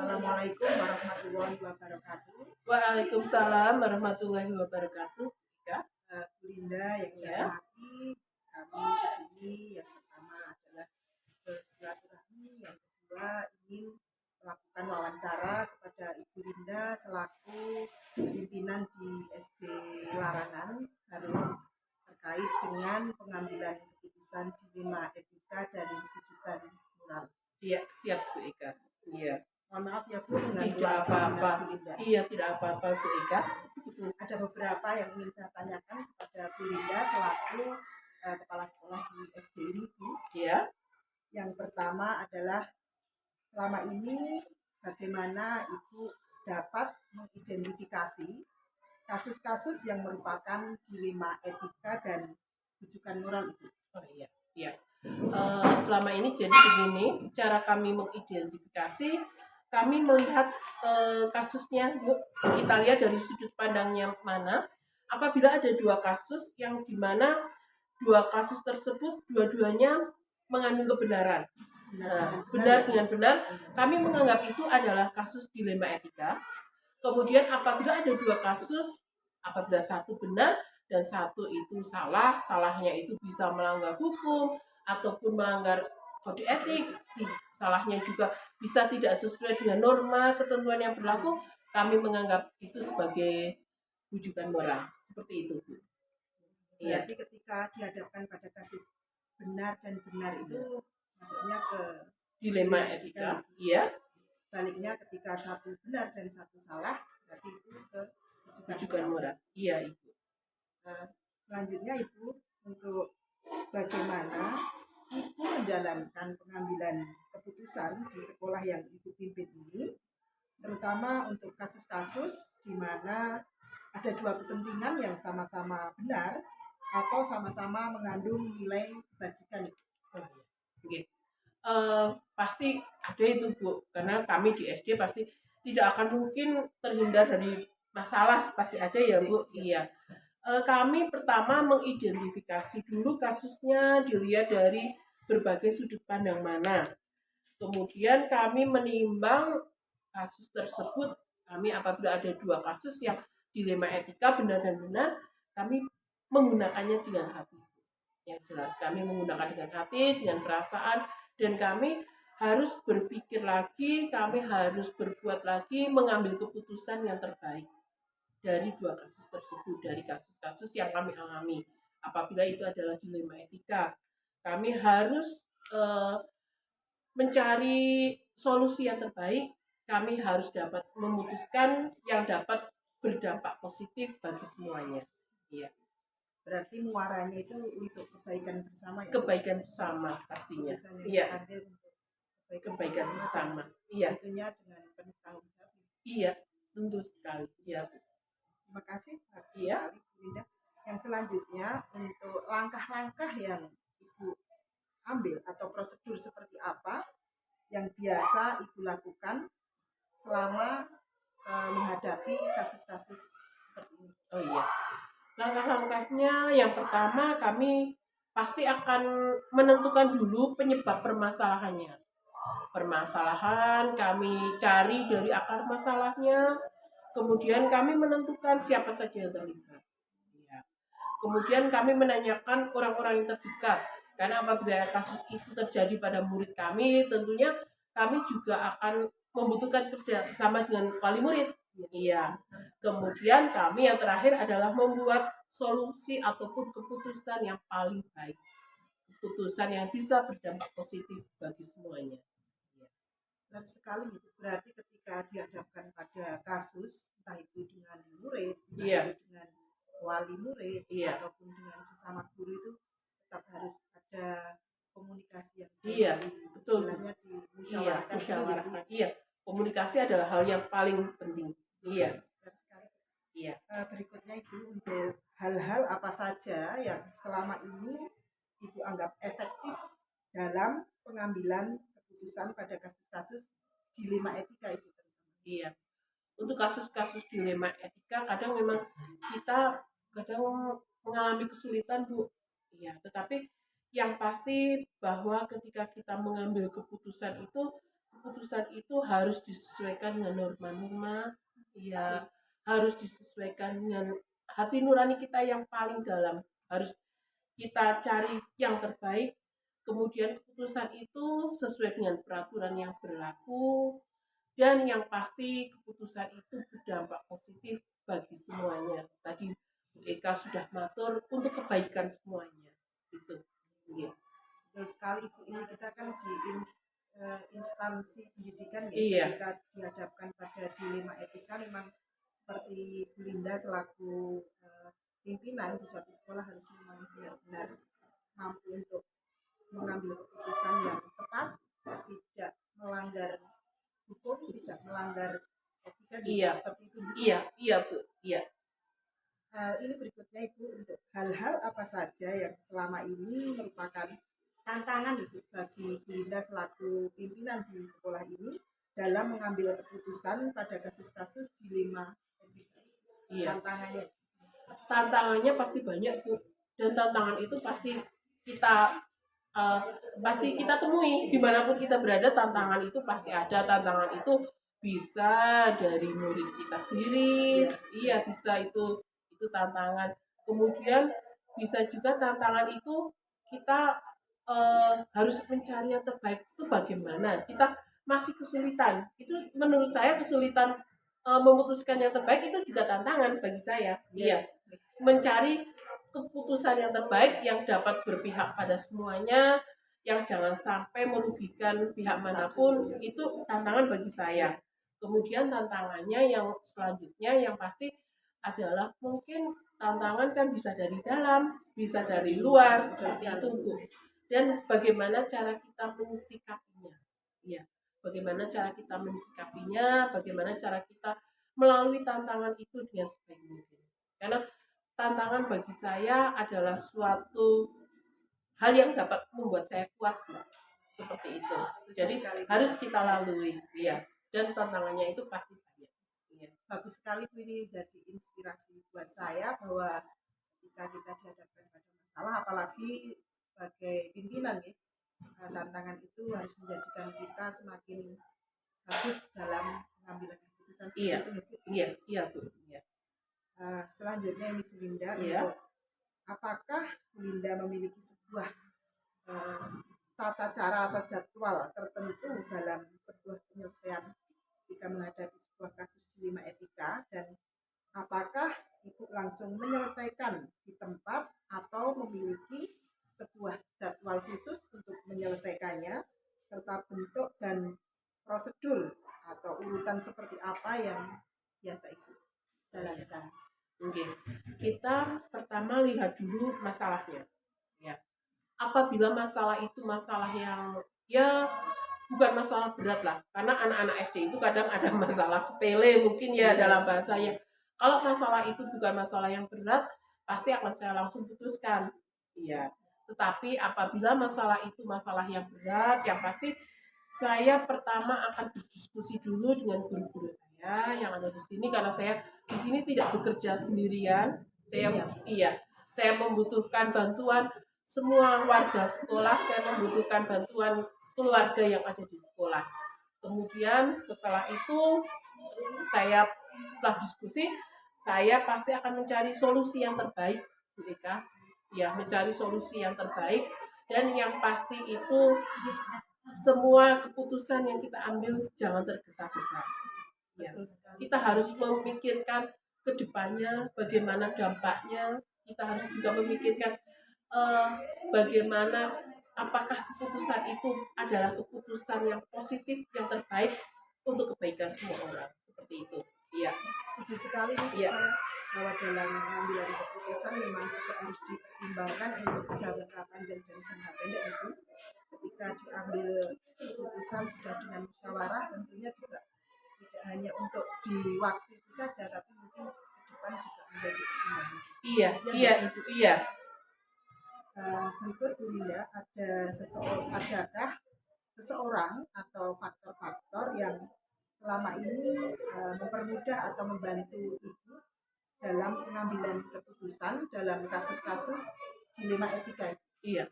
Assalamualaikum warahmatullahi wabarakatuh. Waalaikumsalam warahmatullahi wabarakatuh. Kak, Bu Linda yang saya ya, hormati, kami di sini yang pertama adalah bersilaturahmi, yang kedua ingin melakukan wawancara kepada Ibu Linda selaku pimpinan di SD Larangan Harun terkait dengan pengambilan keputusan dilema etika dan rujukan moral. iya siap Bu Ika. Iya, Mohon maaf ya Bu, dengan tidak keluarga dinas apa-apa. Bu Linda. Iya, tidak apa-apa Bu Ika. Ada beberapa yang ingin saya tanyakan kepada Bu Linda selaku kepala sekolah di SD ini Bu. Iya, Yang pertama adalah selama ini bagaimana Ibu dapat mengidentifikasi kasus-kasus yang merupakan dilema etika dan rujukan moral itu. oh iya. Selama ini jadi begini, cara kami mengidentifikasi, kami melihat kasusnya, Bu. Kita lihat dari sudut pandangnya mana. Apabila ada dua kasus yang dimana dua kasus tersebut dua-duanya mengandung kebenaran. Nah, benar dengan benar, kami menganggap itu adalah kasus dilema etika. Kemudian apabila ada dua kasus, apabila satu benar dan satu itu salah, salahnya itu bisa melanggar hukum ataupun melanggar kode etik, salahnya juga bisa tidak sesuai dengan norma ketentuan yang berlaku, kami menganggap itu sebagai rujukan moral. Seperti itu, Bu. Iya. Berarti ketika dihadapkan pada kasus benar dan benar itu maksudnya ke Dilema etika, iya. sebaliknya ketika satu benar dan satu salah berarti itu ke Rujukan moral. Iya, Ibu. Selanjutnya Ibu, untuk bagaimana Ibu menjalankan pengambilan keputusan di sekolah yang Ibu pimpin ini, terutama untuk kasus-kasus di mana ada dua kepentingan yang sama-sama benar atau sama-sama mengandung nilai kebajikan. Oke. Pasti ada itu Bu, karena kami di SD pasti tidak akan mungkin terhindar dari masalah, pasti ada ya Bu. Iya. Kami pertama mengidentifikasi dulu kasusnya, dilihat dari berbagai sudut pandang mana. Kemudian kami menimbang kasus tersebut, kami apabila ada dua kasus yang dilema etika benar dan benar, kami menggunakannya dengan hati. Yang jelas kami menggunakan dengan hati, dengan perasaan, dan kami harus berpikir lagi, kami harus berbuat lagi, mengambil keputusan yang terbaik dari dua kasus tersebut, dari kasus-kasus yang kami alami. Apabila itu adalah dilema etika, kami harus mencari solusi yang terbaik, kami harus dapat memutuskan yang dapat berdampak positif bagi semuanya. Iya. Berarti muaranya itu untuk kebaikan bersama ya? Kebaikan bersama pastinya. Iya. Kebaikan bersama. Iya. Tentunya dengan penuh tanggung jawab. Iya, tentu sekali. Iya. Terima kasih Iya. sekali Bu Linda. Yang selanjutnya untuk langkah-langkah yang Ibu ambil atau prosedur seperti apa yang biasa Ibu lakukan selama menghadapi kasus-kasus seperti ini? Oh iya. Langkah-langkahnya yang pertama kami pasti akan menentukan dulu penyebab permasalahannya. Permasalahan kami cari dari akar masalahnya, kemudian kami menentukan siapa saja yang terlibat. Ya. Kemudian kami menanyakan orang-orang yang terdekat, karena apabila kasus itu terjadi pada murid kami, tentunya kami juga akan membutuhkan kerja sama dengan wali murid. Iya. Kemudian kami yang terakhir adalah membuat solusi ataupun keputusan yang paling baik. Keputusan yang bisa berdampak positif bagi semuanya. Benar sekali itu. Berarti ketika dihadapkan pada kasus, entah itu dengan murid, entah itu dengan wali murid, ataupun dengan sesama guru itu tetap harus ada komunikasi yang betul. Musyawarahkan. Iya. Komunikasi adalah hal yang paling penting. Iya. Iya. Berikutnya Ibu, untuk hal-hal apa saja yang selama ini Ibu anggap efektif dalam pengambilan keputusan pada kasus-kasus dilema etika itu? Iya. Untuk kasus-kasus dilema etika kadang memang kita mengalami kesulitan Bu. Iya, tetapi yang pasti bahwa ketika kita mengambil keputusan itu keputusan itu harus disesuaikan dengan norma-norma, ya harus disesuaikan dengan hati nurani kita yang paling dalam. Harus kita cari yang terbaik, kemudian keputusan itu sesuai dengan peraturan yang berlaku, dan yang pasti keputusan itu berdampak positif bagi semuanya. Tadi Bu Eka sudah matur untuk kebaikan semuanya. Itu. Iya. Betul sekali Bu, ini kita kan di instansi pendidikan ya, Iya. ketika dihadapkan pada dilema etika memang seperti Bu Linda selaku pimpinan di suatu sekolah harus memang benar-benar mampu untuk mengambil keputusan yang tepat, tidak melanggar hukum, tidak melanggar etika, Iya. seperti itu. Iya Bu. Iya. Ini berikutnya Ibu, untuk hal-hal apa saja yang selama ini merupakan tantangan Ibu bagi Bu Linda selaku pimpinan di sekolah ini dalam mengambil keputusan pada kasus-kasus dilema etika. Iya. Tantangannya pasti banyak Bu, dan tantangan itu pasti kita temui dimanapun kita berada. Tantangan itu pasti ada. Tantangan itu bisa dari murid kita sendiri, iya bisa itu tantangan. Kemudian bisa juga tantangan itu kita harus mencari yang terbaik. Itu bagaimana kita masih kesulitan, itu menurut saya kesulitan memutuskan yang terbaik itu juga tantangan bagi saya. Iya, mencari keputusan yang terbaik yang dapat berpihak pada semuanya, yang jangan sampai merugikan pihak manapun, itu tantangan bagi saya. Kemudian tantangannya yang selanjutnya yang pasti adalah mungkin tantangan kan bisa dari dalam, bisa dari luar, seperti itu Bu. Dan bagaimana cara kita mensikapinya. Ya, bagaimana cara kita mensikapinya, bagaimana cara kita melalui tantangan itu dengan sebaik mungkin. Karena tantangan bagi saya adalah suatu hal yang dapat membuat saya kuat, seperti itu. Jadi harus kita lalui, ya. Dan tantangannya itu pasti banyak. Ya. Bagus sekali Bu, ini jadi inspirasi buat saya bahwa jika kita dihadapkan pada masalah, apalagi sebagai pimpinan ya, tantangan itu harus menjadikan kita semakin bagus dalam mengambil keputusan. Iya, iya Bu. Iya. Selanjutnya ini Bu Linda, iya. Untuk apakah Bu Linda memiliki sebuah tata cara atau jadwal tertentu dalam sebuah penyelesaian ketika menghadapi sebuah kasus dilema etika, dan apakah Ibu langsung menyelesaikan di tempat atau memiliki sebuah jadwal khusus untuk menyelesaikannya, serta bentuk dan prosedur atau urutan seperti apa yang biasa Ibu jalankan? Oke, kita pertama lihat dulu masalahnya. Ya, apabila masalah itu masalah yang ya bukan masalah berat lah, karena anak-anak SD itu kadang ada masalah sepele mungkin ya dalam bahasanya. Kalau masalah itu bukan masalah yang berat, pasti akan saya langsung putuskan. Iya. Tetapi apabila masalah itu masalah yang berat, yang pasti saya pertama akan berdiskusi dulu dengan guru-guru saya yang ada di sini, karena saya di sini tidak bekerja sendirian. Saya membutuhkan bantuan semua warga sekolah, saya membutuhkan bantuan keluarga yang ada di sekolah. Kemudian setelah itu setelah diskusi, saya pasti akan mencari solusi yang terbaik, Bu Eka. Ya, mencari solusi yang terbaik, dan yang pasti itu semua keputusan yang kita ambil jangan tergesa-gesa. Ya, kita harus memikirkan ke depannya bagaimana dampaknya. Kita harus juga memikirkan bagaimana apakah keputusan itu adalah keputusan yang positif, yang terbaik untuk kebaikan semua orang. Seperti itu. Iya. Setuju sekali saya bahwa dalam mengambil keputusan memang juga harus dipertimbangkan untuk jangka panjang dan jangka pendek itu. Ketika diambil keputusan sudah dengan musyawarah, tentunya juga tidak hanya untuk di waktu itu saja, tapi mungkin ke depan juga menjadi pertimbangan. Iya. Berikut Bu Linda, adakah seseorang atau faktor-faktor yang selama ini mempermudah atau membantu Ibu dalam pengambilan keputusan dalam kasus-kasus dilema etika? Iya,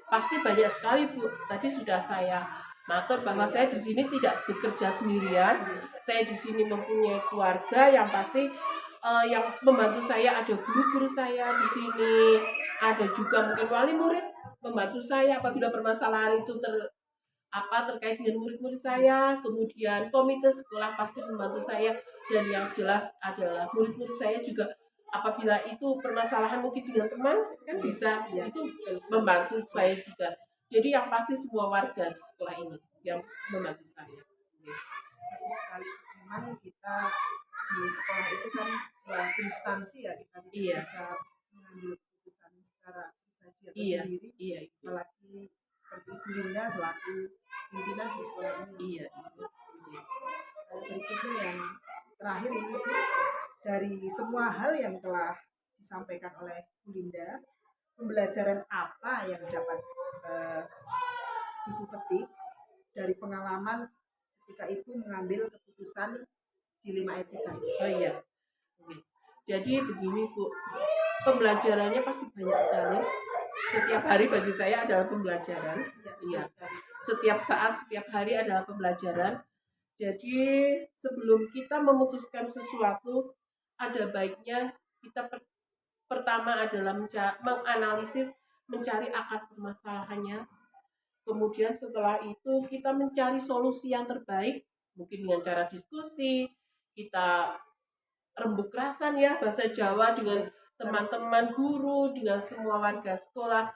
pasti banyak sekali Bu. Tadi sudah saya matur bahwa saya di sini tidak bekerja sendirian. Saya di sini mempunyai keluarga yang pasti yang membantu saya, ada guru-guru saya di sini, ada juga mungkin wali murid membantu saya apabila permasalahan itu terkait dengan murid-murid saya, kemudian komite sekolah pasti membantu saya, dan yang jelas adalah murid-murid saya juga apabila itu permasalahan mungkin dengan teman kan bisa itu membantu saya juga. Jadi yang pasti semua warga di sekolah ini yang membantu saya. Bagus sekali. Memang kita di sekolah itu kan sebuah instansi ya, kita tidak bisa mengambil keputusan secara pribadi atau sendiri. Apalagi seperti Ibu Linda selaku pimpinan di sekolah ini. Berikutnya yang terakhir ini Bu, dari semua hal yang telah disampaikan oleh Bu Linda, pembelajaran apa yang dapat Ibu petik dari pengalaman ketika Ibu mengambil keputusan dilema etika itu? Oh iya. Oke. Jadi begini Bu, pembelajarannya pasti banyak sekali. Setiap hari bagi saya adalah pembelajaran. Iya. Setiap saat, setiap hari adalah pembelajaran. Jadi sebelum kita memutuskan sesuatu, ada baiknya kita pertama adalah menganalisis, mencari akar permasalahannya. Kemudian setelah itu kita mencari solusi yang terbaik, mungkin dengan cara diskusi, kita rembuk rasan ya bahasa Jawa dengan teman-teman guru, dengan semua warga sekolah,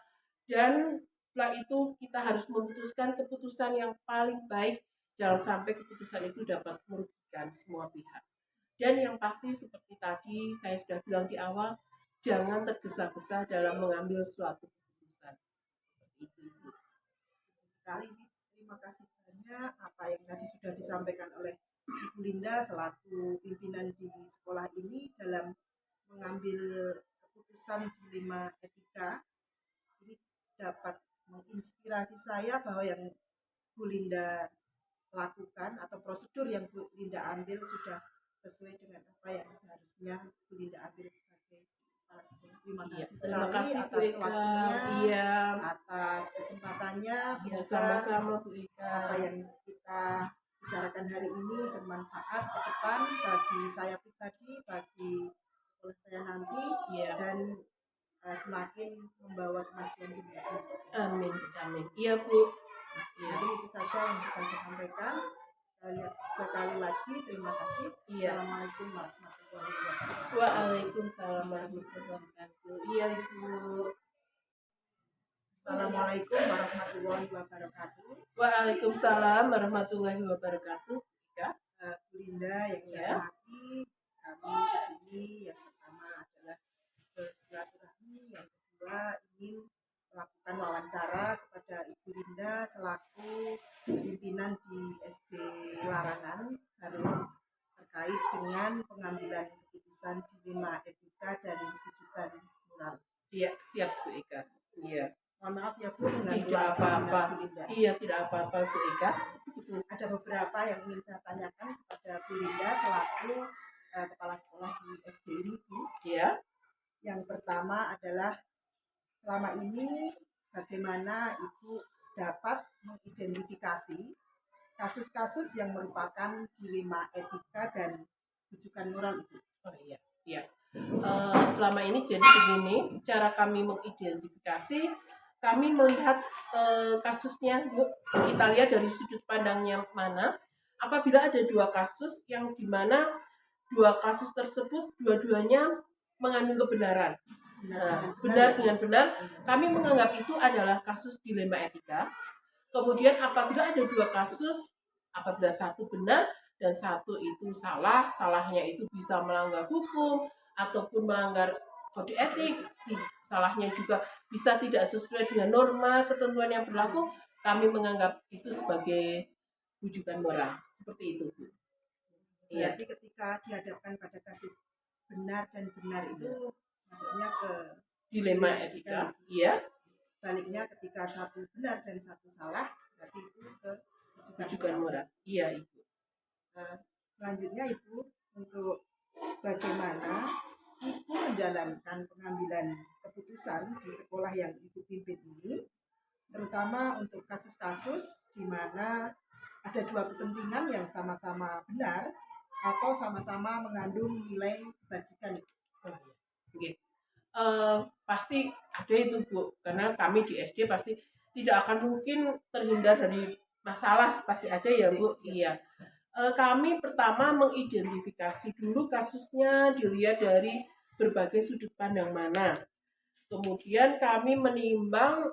dan setelah itu kita harus memutuskan keputusan yang paling baik. Jangan sampai keputusan itu dapat merugikan semua pihak. Dan yang pasti seperti tadi saya sudah bilang di awal, jangan tergesa-gesa dalam mengambil suatu keputusan. Seperti itu. Sekali, terima kasih banyak apa yang tadi sudah disampaikan oleh Ibu Linda selaku pimpinan di sekolah ini dalam mengambil keputusan dilema etika. Ini dapat menginspirasi saya bahwa yang Bu Linda lakukan atau prosedur yang Bu Linda ambil sudah sesuai dengan apa yang seharusnya Bu Linda ambil sebagai kepala sekolah. Terima kasih sekali atas waktunya, atas kesempatannya. Semoga sama-sama Bu Ika. Apa yang kita bicarakan hari ini bermanfaat ke depan bagi saya pribadi, bagi sekolah saya nanti, dan semakin membawa kemajuan di dunia. Amin, amin. Iya Bu. Jadi itu saja yang bisa saya sampaikan. Sekali lagi terima kasih. Assalamualaikum warahmatullahi wabarakatuh. Waalaikumsalam warahmatullahi wabarakatuh. Iya Ibu. Assalamualaikum warahmatullahi wabarakatuh. Waalaikumsalam warahmatullahi wabarakatuh. Bu Linda yang saya hormati, kami di sini yang pertama adalah bersilaturahmi, yang kedua ingin melakukan wawancara kepada Ibu Linda selaku pimpinan di SD Larangan Harum terkait dengan pengambilan keputusan dilema etika dan rujukan moral. Iya, siap Bu Ika. Iya. Mohon maaf ya Bu, tidak apa-apa. Iya, tidak apa-apa Bu Ika. Ada beberapa yang ingin saya tanyakan kepada Bu Linda selaku kepala sekolah di SD ini Bu. Iya. Yang pertama adalah selama ini bagaimana Ibu dapat mengidentifikasi kasus-kasus yang merupakan dilema etika dan rujukan moral Ibu? Oh iya, iya. Selama ini jadi begini, cara kami mengidentifikasi, kami melihat kasusnya, Bu. Kita lihat dari sudut pandangnya mana. Apabila ada dua kasus yang dimana dua kasus tersebut dua-duanya mengandung kebenaran. Nah, benar dengan benar, kami menganggap itu adalah kasus dilema etika. Kemudian apabila ada dua kasus, apabila satu benar dan satu itu salah, salahnya itu bisa melanggar hukum ataupun melanggar kode etik, salahnya juga bisa tidak sesuai dengan norma ketentuan yang berlaku, kami menganggap itu sebagai rujukan moral. Seperti itu, Bu. Berarti ketika dihadapkan pada kasus benar dan benar itu maksudnya ke dilema etika. Iya. Sebaliknya ketika satu benar dan satu salah berarti itu ke rujukan moral. Iya, Ibu. Selanjutnya Ibu, untuk bagaimana Ibu menjalankan pengambilan keputusan di sekolah yang Ibu pimpin ini terutama untuk kasus-kasus di mana ada dua kepentingan yang sama-sama benar atau sama-sama mengandung nilai kebajikan. Oh, iya. Oke. Pasti ada itu Bu, karena kami di SD pasti tidak akan mungkin terhindar dari masalah, pasti ada ya Bu. Iya. Kami pertama mengidentifikasi dulu kasusnya, dilihat dari berbagai sudut pandang mana. Kemudian kami menimbang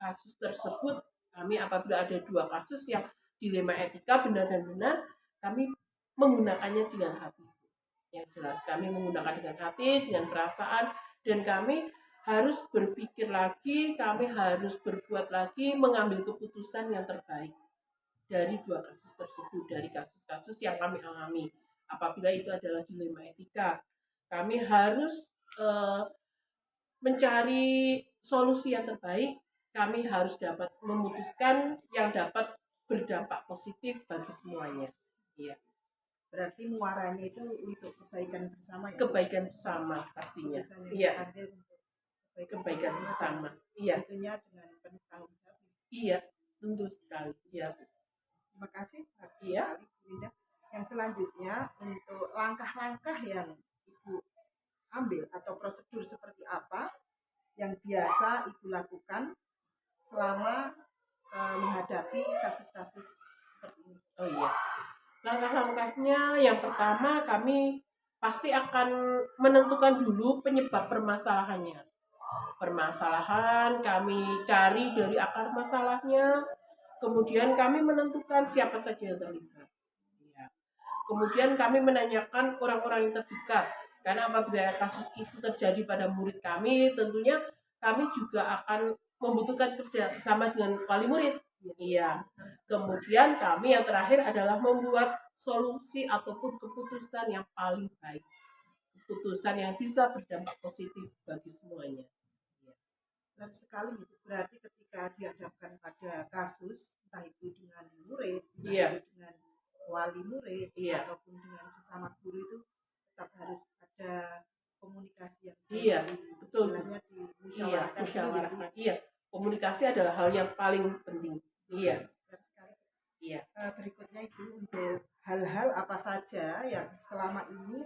kasus tersebut, kami apabila ada dua kasus yang dilema etika benar dan benar, kami menggunakannya dengan hati. Yang jelas kami menggunakan dengan hati, dengan perasaan, dan kami harus berpikir lagi, kami harus berbuat lagi, mengambil keputusan yang terbaik dari dua kasus tersebut, dari kasus-kasus yang kami alami. Apabila itu adalah dilema etika, kami harus mencari solusi yang terbaik. Kami harus dapat memutuskan yang dapat berdampak positif bagi semuanya. Iya. Berarti muaranya itu untuk kebaikan bersama ya? Kebaikan bersama pastinya. Iya. Kebaikan bersama. Iya. Tentunya dengan penuh tanggung jawab. Iya, tentu sekali. Iya. Terima kasih Iya. sekali Bu Linda. Yang selanjutnya untuk langkah-langkah yang Ibu ambil atau prosedur seperti apa yang biasa Ibu lakukan selama menghadapi kasus-kasus seperti ini? Oh iya. Langkah-langkahnya yang pertama kami pasti akan menentukan dulu penyebab permasalahannya. Permasalahan kami cari dari akar masalahnya, kemudian kami menentukan siapa saja yang terlibat. Ya. Kemudian kami menanyakan orang-orang yang terdekat, karena apabila kasus itu terjadi pada murid kami, tentunya kami juga akan membutuhkan kerja sama dengan wali murid. Iya. Kemudian kami yang terakhir adalah membuat solusi ataupun keputusan yang paling baik. Keputusan yang bisa berdampak positif bagi semuanya. Benar sekali itu. Berarti ketika dihadapkan pada kasus, entah itu dengan murid, entah itu dengan wali murid, ataupun dengan sesama guru, itu tetap harus ada komunikasi yang betul. Dimusyawarahkan. Iya, komunikasi adalah hal yang paling penting. Iya. Iya. Berikutnya itu untuk hal-hal apa saja yang selama ini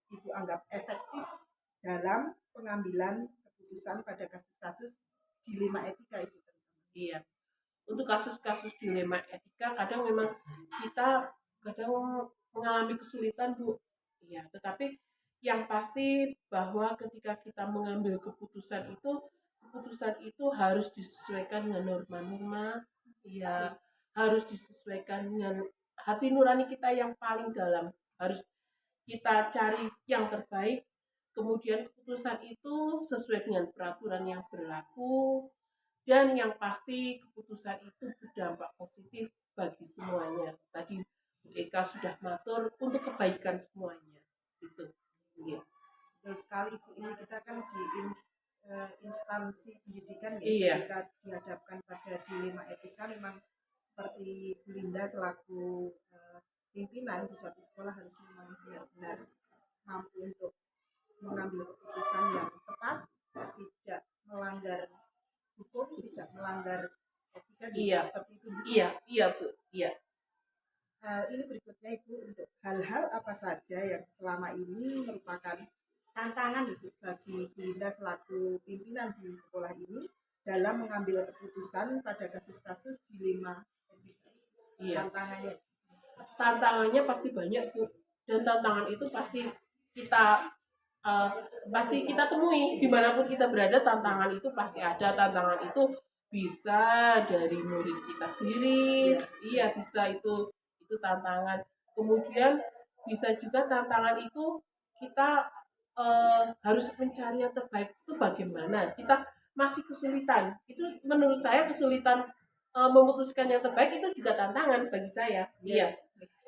Ibu anggap efektif dalam pengambilan keputusan pada kasus-kasus dilema etika itu. Iya. Untuk kasus-kasus dilema etika kadang memang kita mengalami kesulitan Bu. Iya, tetapi yang pasti bahwa ketika kita mengambil keputusan itu harus disesuaikan dengan norma-norma, ya harus disesuaikan dengan hati nurani kita yang paling dalam, harus kita cari yang terbaik, kemudian keputusan itu sesuai dengan peraturan yang berlaku, dan yang pasti keputusan itu berdampak positif bagi semuanya. Tadi Bu Eka sudah matur untuk kebaikan semuanya. Itu. Iya. Betul sekali Bu, ini kita kan di instansi pendidikan ya, ketika dihadapkan pada dilema etika memang seperti Bu Linda selaku pimpinan di suatu sekolah harus memang benar-benar mampu untuk mengambil keputusan yang tepat, tidak melanggar hukum, tidak melanggar etika, seperti itu. Iya Bu. Iya. Ini berikutnya Ibu, untuk hal-hal apa saja yang selama ini merupakan tantangan Ibu bagi Bu Linda selaku pimpinan di sekolah ini dalam mengambil keputusan pada kasus-kasus dilema etika. Tantangannya pasti banyak Bu, dan tantangan itu pasti kita temui dimanapun kita berada. Tantangan itu pasti ada. Tantangan itu bisa dari murid kita sendiri, bisa itu tantangan. Kemudian bisa juga tantangan itu kita harus mencari yang terbaik itu bagaimana. Kita masih kesulitan. Itu menurut saya kesulitan memutuskan yang terbaik itu juga tantangan bagi saya. Iya.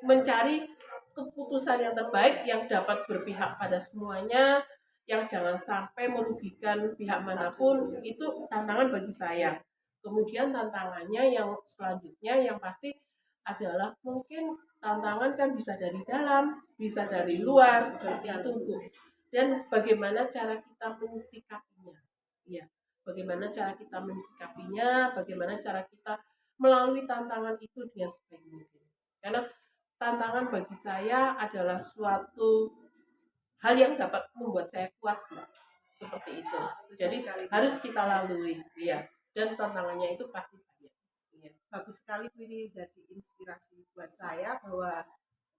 Mencari keputusan yang terbaik yang dapat berpihak pada semuanya, yang jangan sampai merugikan pihak manapun, itu tantangan bagi saya. Kemudian tantangannya yang selanjutnya yang pasti adalah mungkin tantangan kan bisa dari dalam, bisa dari luar, seperti itu Bu. Dan bagaimana cara kita mensikapinya. Iya. bagaimana cara kita mensikapinya, bagaimana cara kita melalui tantangan itu dengan sebaik mungkin. Karena tantangan bagi saya adalah suatu hal yang dapat membuat saya kuat, Mbak. Seperti itu. Jadi harus kita lalui, ya. Dan tantangannya itu pasti banyak. Ya. Bagus sekali Bu, ini jadi inspirasi buat saya bahwa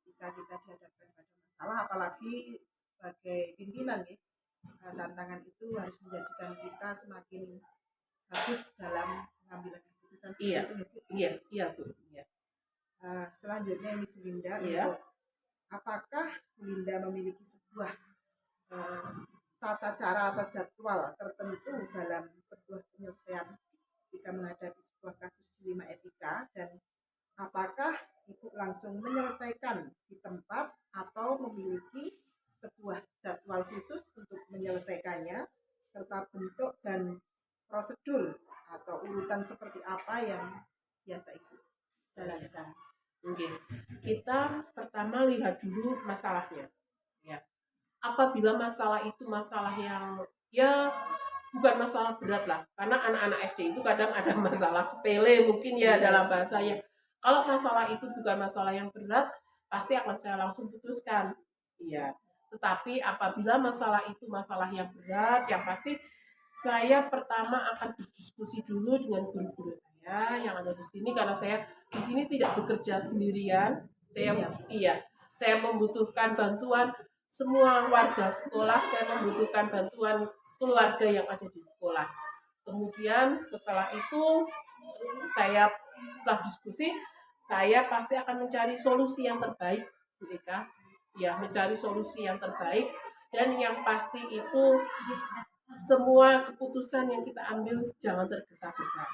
ketika kita dihadapkan pada masalah, apalagi sebagai pimpinan ya, tantangan itu harus menjadikan kita semakin bagus dalam pengambilan keputusan. Iya, iya, iya Bu. Iya. Selanjutnya ini Bu Linda, Iya. untuk apakah Bu Linda memiliki sebuah tata cara atau jadwal tertentu dalam sebuah penyelesaian ketika menghadapi sebuah kasus dilema etika, dan apakah Ibu langsung menyelesaikan di tempat atau memiliki sebuah jadwal khusus untuk menyelesaikannya, serta bentuk dan prosedur atau urutan seperti apa yang biasa Ibu jalankan? Oke, kita pertama lihat dulu masalahnya. Ya, apabila masalah itu masalah yang ya bukan masalah berat lah, karena anak-anak SD itu kadang ada masalah sepele mungkin ya dalam bahasanya. Kalau masalah itu bukan masalah yang berat, pasti akan saya langsung putuskan. Iya. Tetapi apabila masalah itu masalah yang berat, yang pasti saya pertama akan berdiskusi dulu dengan guru-guru saya yang ada di sini, karena saya di sini tidak bekerja sendirian. Saya membutuhkan bantuan semua warga sekolah, saya membutuhkan bantuan keluarga yang ada di sekolah. Kemudian setelah itu setelah diskusi, saya pasti akan mencari solusi yang terbaik, Bu Eka. Ya, mencari solusi yang terbaik, dan yang pasti itu semua keputusan yang kita ambil jangan tergesa-gesa.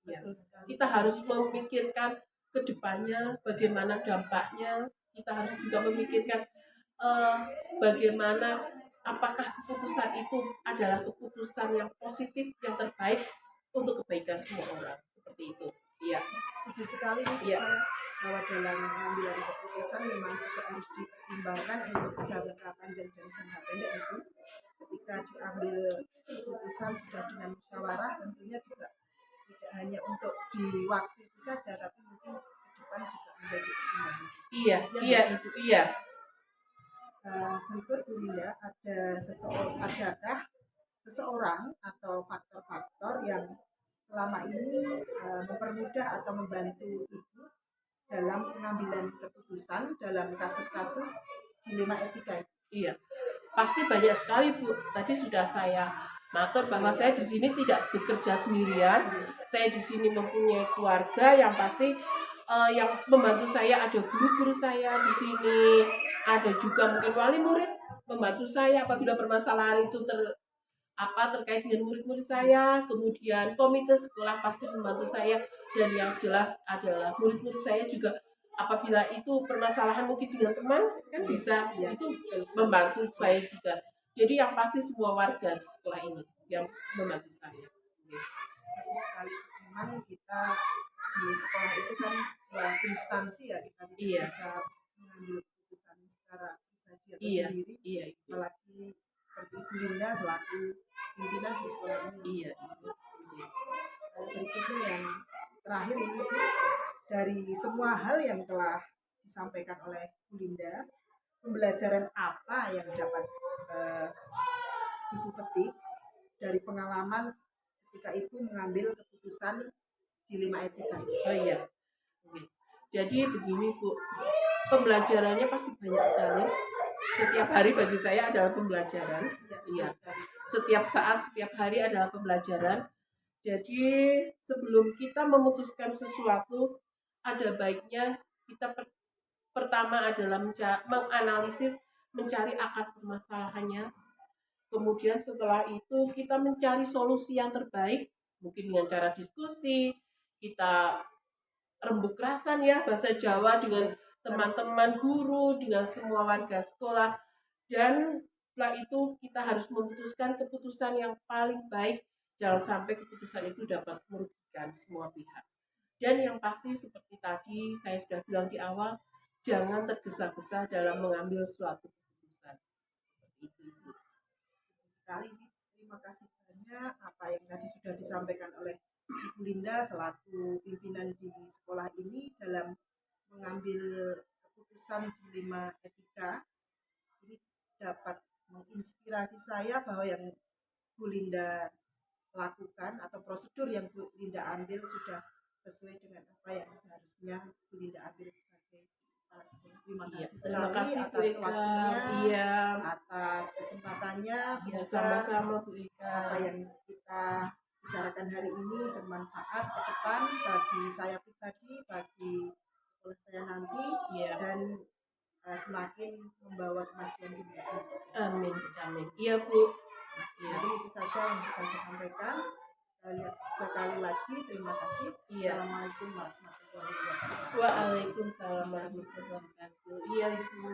Ya, kita harus memikirkan ke depannya bagaimana dampaknya. Kita harus juga memikirkan bagaimana, apakah keputusan itu adalah keputusan yang positif, yang terbaik untuk kebaikan semua orang. Seperti itu. Iya. Setuju sekali ya. Saya bahwa dalam mengambil keputusan memang juga harus dipertimbangkan untuk jangka panjang dan jangka pendek itu. Ketika diambil keputusan sudah dengan musyawarah, tentunya juga tidak hanya untuk di waktu itu saja, tapi mungkin ke depan juga menjadi pertimbangan. Iya, iya Ibu, iya. Berikut Bu Linda, adakah seseorang atau faktor-faktor yang selama ini mempermudah atau membantu Ibu dalam pengambilan keputusan dalam kasus-kasus dilema etika? Iya, pasti banyak sekali Bu. Tadi sudah saya matur bahwa saya di sini tidak bekerja sendirian. Saya di sini mempunyai keluarga yang pasti yang membantu saya, ada guru-guru saya di sini, ada juga mungkin wali murid membantu saya apabila permasalahan itu terkait dengan murid-murid saya. Kemudian komite sekolah pasti membantu saya, dan yang jelas adalah murid-murid saya juga apabila itu permasalahan mungkin dengan teman kan bisa itu membantu saya juga. Jadi yang pasti semua warga di sekolah ini yang membantu saya. Bagus sekali. Memang kita di sekolah itu kan sebuah instansi ya, kita tidak bisa mengambil keputusan secara pribadi atau sendiri. Apalagi seperti Bu Linda selaku pimpinan di sekolah ini. Berikutnya yang terakhir ini Bu, dari semua hal yang telah disampaikan oleh Bu Linda, pembelajaran apa yang dapat Ibu petik dari pengalaman ketika Ibu mengambil keputusan dilema etika? Oh iya. Oke. Jadi begini Bu, pembelajarannya pasti banyak sekali. Setiap hari bagi saya adalah pembelajaran. Iya. Setiap saat, setiap hari adalah pembelajaran. Jadi sebelum kita memutuskan sesuatu, ada baiknya kita pertama adalah menganalisis, mencari akar permasalahannya. Kemudian setelah itu kita mencari solusi yang terbaik, mungkin dengan cara diskusi, kita rembuk rasan ya, bahasa Jawa, dengan teman-teman guru, dengan semua warga sekolah. Dan setelah itu kita harus memutuskan keputusan yang paling baik. Jangan sampai keputusan itu dapat merugikan semua pihak. Dan yang pasti seperti tadi saya sudah bilang di awal, jangan tergesa-gesa dalam mengambil suatu keputusan. Seperti itu. Sekali, terima kasih banyak tentunya apa yang tadi sudah disampaikan oleh Ibu Linda selaku pimpinan di sekolah ini dalam mengambil keputusan dilema etika ini dapat menginspirasi saya bahwa yang Bu Linda lakukan atau prosedur yang Bu Linda ambil sudah sesuai dengan apa yang seharusnya Bu Linda ambil sebagai kepala sekolah. Terima Iya, kasih terima sekali kasih Bu atas Eka. waktunya, Iya, atas kesempatannya. iya Semoga sama-sama Bu Eka. apa yang kita bicarakan hari ini bermanfaat ke depan bagi saya pribadi, bagi sekolah saya nanti, Iya, dan semakin membawa kemajuan dunia pendidikan. amin, amin. Iya Bu. Iya, Jadi itu saja yang bisa saya sampaikan. Sekali lagi terima kasih. iya. Assalamualaikum warahmatullahi wabarakatuh. Waalaikumsalam warahmatullahi wabarakatuh. Iya Ibu.